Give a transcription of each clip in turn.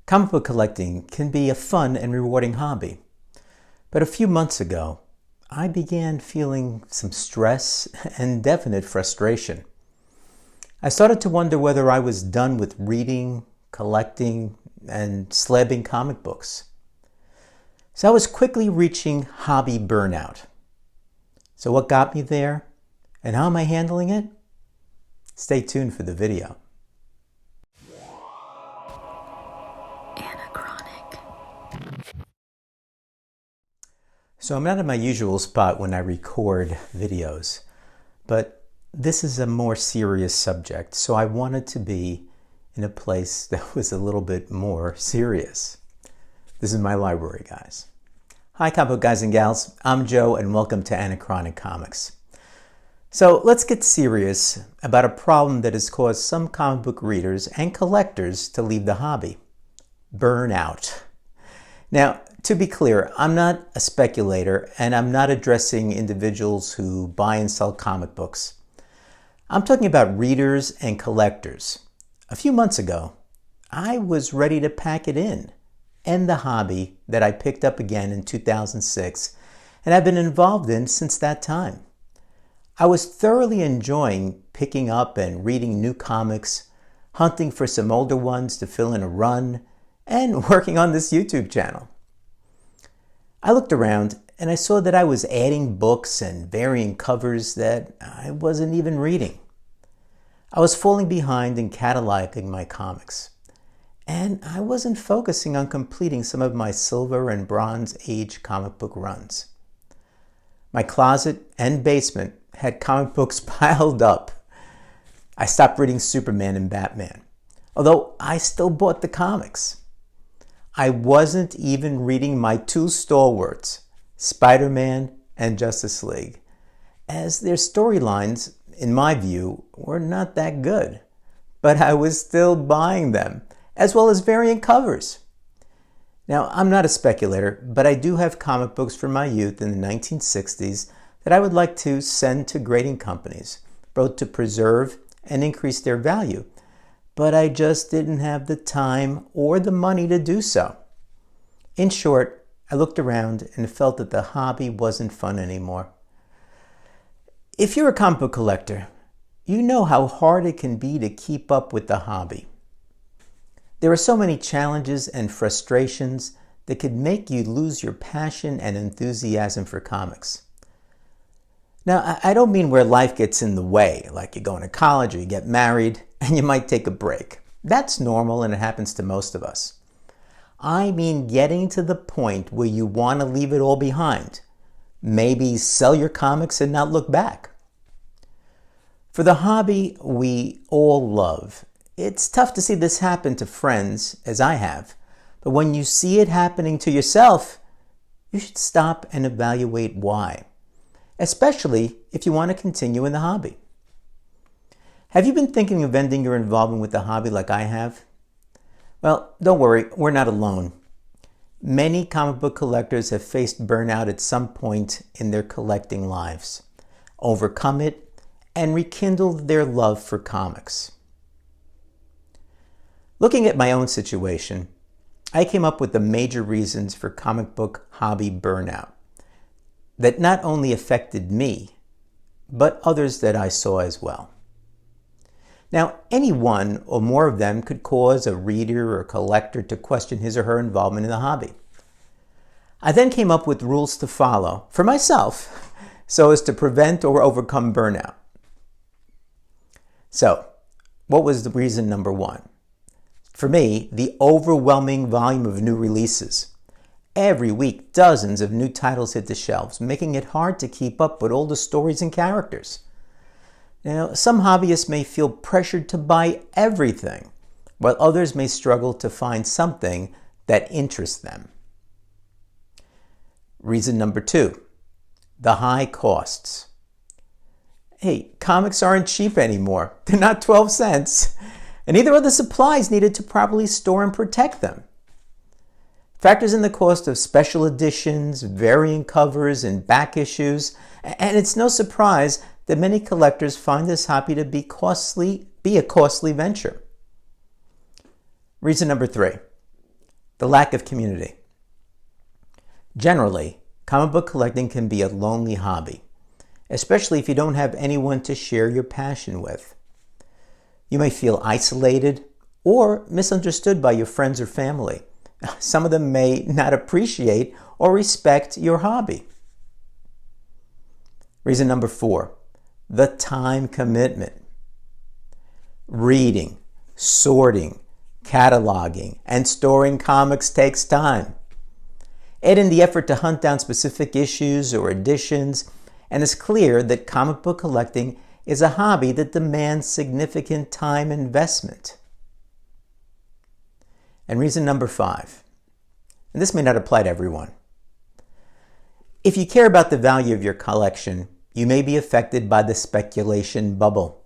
Comic book collecting can be a fun and rewarding hobby. But a few months ago, I began feeling some stress and definite frustration. I started to wonder whether I was done with reading, collecting, and slabbing comic books. So I was quickly reaching hobby burnout. So what got me there, and how am I handling it? Stay tuned for the video. Anachronic. So I'm not in my usual spot when I record videos, but this is a more serious subject, so I wanted to be in a place that was a little bit more serious. This is my library, guys. Hi, comic book guys and gals. I'm Joe, and welcome to Anachronic Comics. So let's get serious about a problem that has caused some comic book readers and collectors to leave the hobby: burnout. Now, to be clear, I'm not a speculator, and I'm not addressing individuals who buy and sell comic books. I'm talking about readers and collectors. A few months ago, I was ready to pack it in, end the hobby that I picked up again in 2006, and I've been involved in since that time. I was thoroughly enjoying picking up and reading new comics, hunting for some older ones to fill in a run, and working on this YouTube channel. I looked around and I saw that I was adding books and varying covers that I wasn't even reading. I was falling behind in cataloging my comics, and I wasn't focusing on completing some of my Silver and Bronze Age comic book runs. My closet and basement had comic books piled up. I stopped reading Superman and Batman, although I still bought the comics. I wasn't even reading my two stalwarts, Spider-Man and Justice League, as their storylines, in my view, were not that good. But I was still buying them, as well as variant covers. Now, I'm not a speculator, but I do have comic books from my youth in the 1960s that I would like to send to grading companies, both to preserve and increase their value. But I just didn't have the time or the money to do so. In short, I looked around and felt that the hobby wasn't fun anymore. If you're a comic book collector, you know how hard it can be to keep up with the hobby. There are so many challenges and frustrations that could make you lose your passion and enthusiasm for comics. Now, I don't mean where life gets in the way, like you're going to college or you get married and you might take a break. That's normal and it happens to most of us. I mean getting to the point where you want to leave it all behind. Maybe sell your comics and not look back. For the hobby we all love, it's tough to see this happen to friends, as I have. But when you see it happening to yourself, you should stop and evaluate why, especially if you want to continue in the hobby. Have you been thinking of ending your involvement with the hobby like I have? Well, don't worry, we're not alone. Many comic book collectors have faced burnout at some point in their collecting lives, overcome it, and rekindled their love for comics. Looking at my own situation, I came up with the major reasons for comic book hobby burnout that not only affected me, but others that I saw as well. Now, any one or more of them could cause a reader or collector to question his or her involvement in the hobby. I then came up with rules to follow for myself so as to prevent or overcome burnout. So, what was the reason number one? For me, the overwhelming volume of new releases. Every week, dozens of new titles hit the shelves, making it hard to keep up with all the stories and characters. Now, some hobbyists may feel pressured to buy everything, while others may struggle to find something that interests them. Reason number two, the high costs. Hey, comics aren't cheap anymore. They're not 12 cents. And neither are the supplies needed to properly store and protect them. Factors in the cost of special editions, variant covers, and back issues, and it's no surprise that many collectors find this hobby to be a costly venture. Reason number three, The lack of community. Generally, comic book collecting can be a lonely hobby, especially if you don't have anyone to share your passion with. You may feel isolated or misunderstood by your friends or family. Some of them may not appreciate or respect your hobby. Reason number 4, the time commitment. Reading, sorting, cataloging, and storing comics takes time. Add in the effort to hunt down specific issues or editions, and it's clear that comic book collecting is a hobby that demands significant time investment. And reason number 5, and this may not apply to everyone. If you care about the value of your collection, you may be affected by the speculation bubble.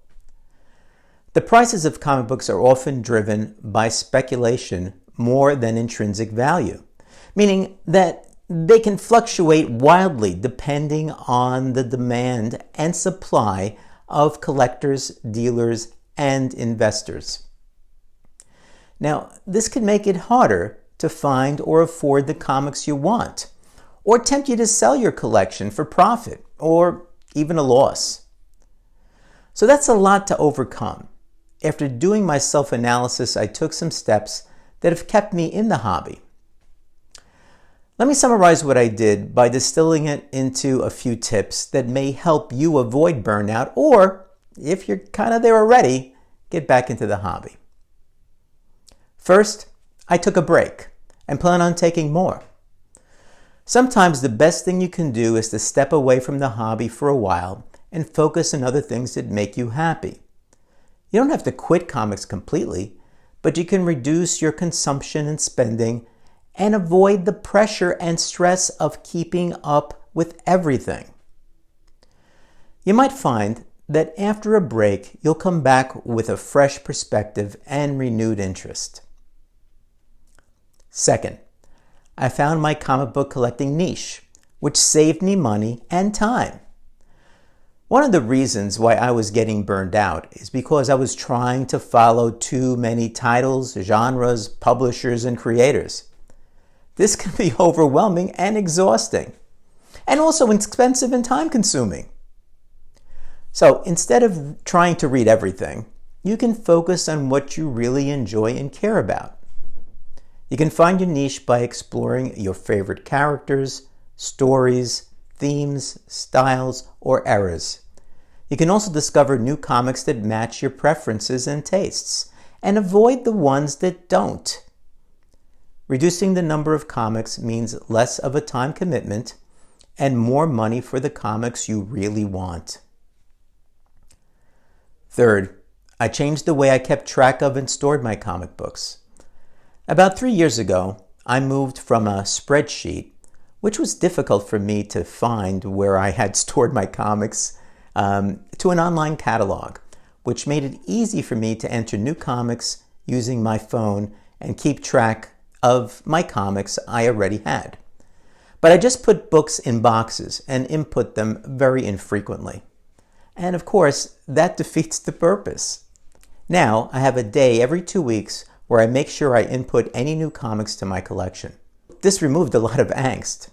The prices of comic books are often driven by speculation more than intrinsic value, meaning that they can fluctuate wildly depending on the demand and supply of collectors, dealers, and investors. Now, this can make it harder to find or afford the comics you want, or tempt you to sell your collection for profit, or even a loss. So that's a lot to overcome. After doing my self-analysis, I took some steps that have kept me in the hobby. Let me summarize what I did by distilling it into a few tips that may help you avoid burnout, or, if you're kind of there already, get back into the hobby. First, I took a break and plan on taking more. Sometimes the best thing you can do is to step away from the hobby for a while and focus on other things that make you happy. You don't have to quit comics completely, but you can reduce your consumption and spending and avoid the pressure and stress of keeping up with everything. You might find that after a break, you'll come back with a fresh perspective and renewed interest. Second, I found my comic book collecting niche, which saved me money and time. One of the reasons why I was getting burned out is because I was trying to follow too many titles, genres, publishers, and creators. This can be overwhelming and exhausting, and also expensive and time-consuming. So instead of trying to read everything, you can focus on what you really enjoy and care about. You can find your niche by exploring your favorite characters, stories, themes, styles, or eras. You can also discover new comics that match your preferences and tastes, and avoid the ones that don't. Reducing the number of comics means less of a time commitment and more money for the comics you really want. Third, I changed the way I kept track of and stored my comic books. About 3 years ago, I moved from a spreadsheet, which was difficult for me to find where I had stored my comics, to an online catalog, which made it easy for me to enter new comics using my phone and keep track of my comics I already had. But I just put books in boxes and input them very infrequently. And of course, that defeats the purpose. Now, I have a day every 2 weeks where I make sure I input any new comics to my collection. This removed a lot of angst.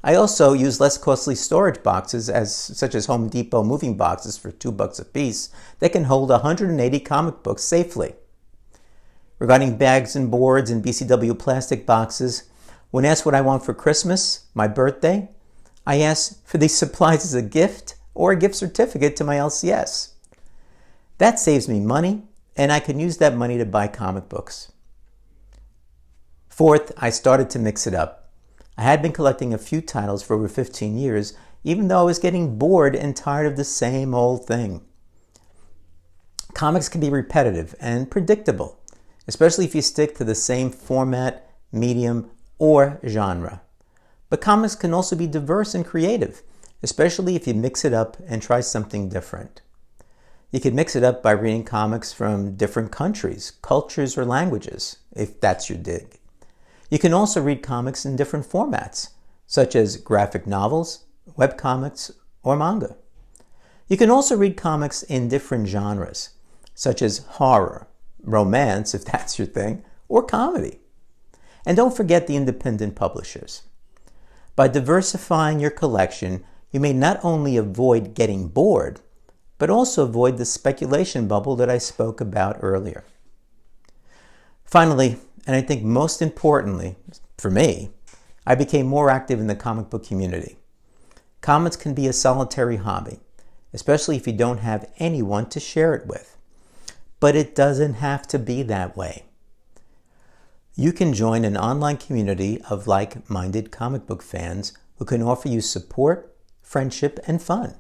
I also use less costly storage boxes, such as Home Depot moving boxes for $2 a piece, that can hold 180 comic books safely. Regarding bags and boards and BCW plastic boxes, when asked what I want for Christmas, my birthday, I ask for these supplies as a gift or a gift certificate to my LCS. That saves me money, and I can use that money to buy comic books. Fourth, I started to mix it up. I had been collecting a few titles for over 15 years, even though I was getting bored and tired of the same old thing. Comics can be repetitive and predictable, especially if you stick to the same format, medium, or genre. But comics can also be diverse and creative, especially if you mix it up and try something different. You can mix it up by reading comics from different countries, cultures, or languages, if that's your dig. You can also read comics in different formats, such as graphic novels, webcomics, or manga. You can also read comics in different genres, such as horror, romance, if that's your thing, or comedy. And don't forget the independent publishers. By diversifying your collection, you may not only avoid getting bored, but also avoid the speculation bubble that I spoke about earlier. Finally, and I think most importantly for me, I became more active in the comic book community. Comics can be a solitary hobby, especially if you don't have anyone to share it with. But it doesn't have to be that way. You can join an online community of like-minded comic book fans who can offer you support, friendship, and fun.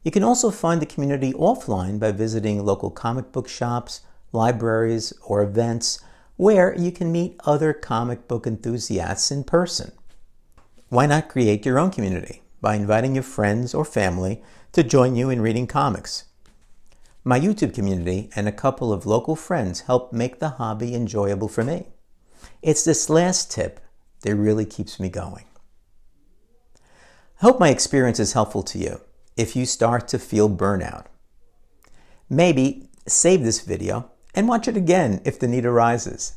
You can also find the community offline by visiting local comic book shops, libraries, or events where you can meet other comic book enthusiasts in person. Why not create your own community by inviting your friends or family to join you in reading comics? My YouTube community and a couple of local friends help make the hobby enjoyable for me. It's this last tip that really keeps me going. I hope my experience is helpful to you if you start to feel burnout. Maybe save this video and watch it again if the need arises.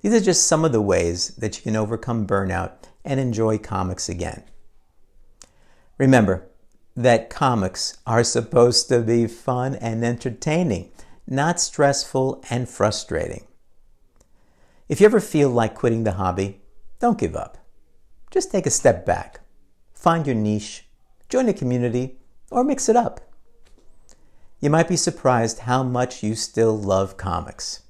These are just some of the ways that you can overcome burnout and enjoy comics again. Remember that comics are supposed to be fun and entertaining, not stressful and frustrating. If you ever feel like quitting the hobby, don't give up. Just take a step back. Find your niche, join a community, or mix it up. You might be surprised how much you still love comics.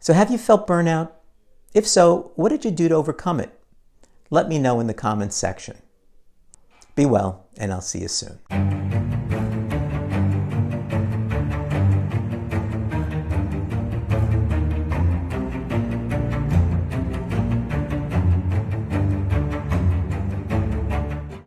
So have you felt burnout? If so, what did you do to overcome it? Let me know in the comments section. Be well, and I'll see you soon.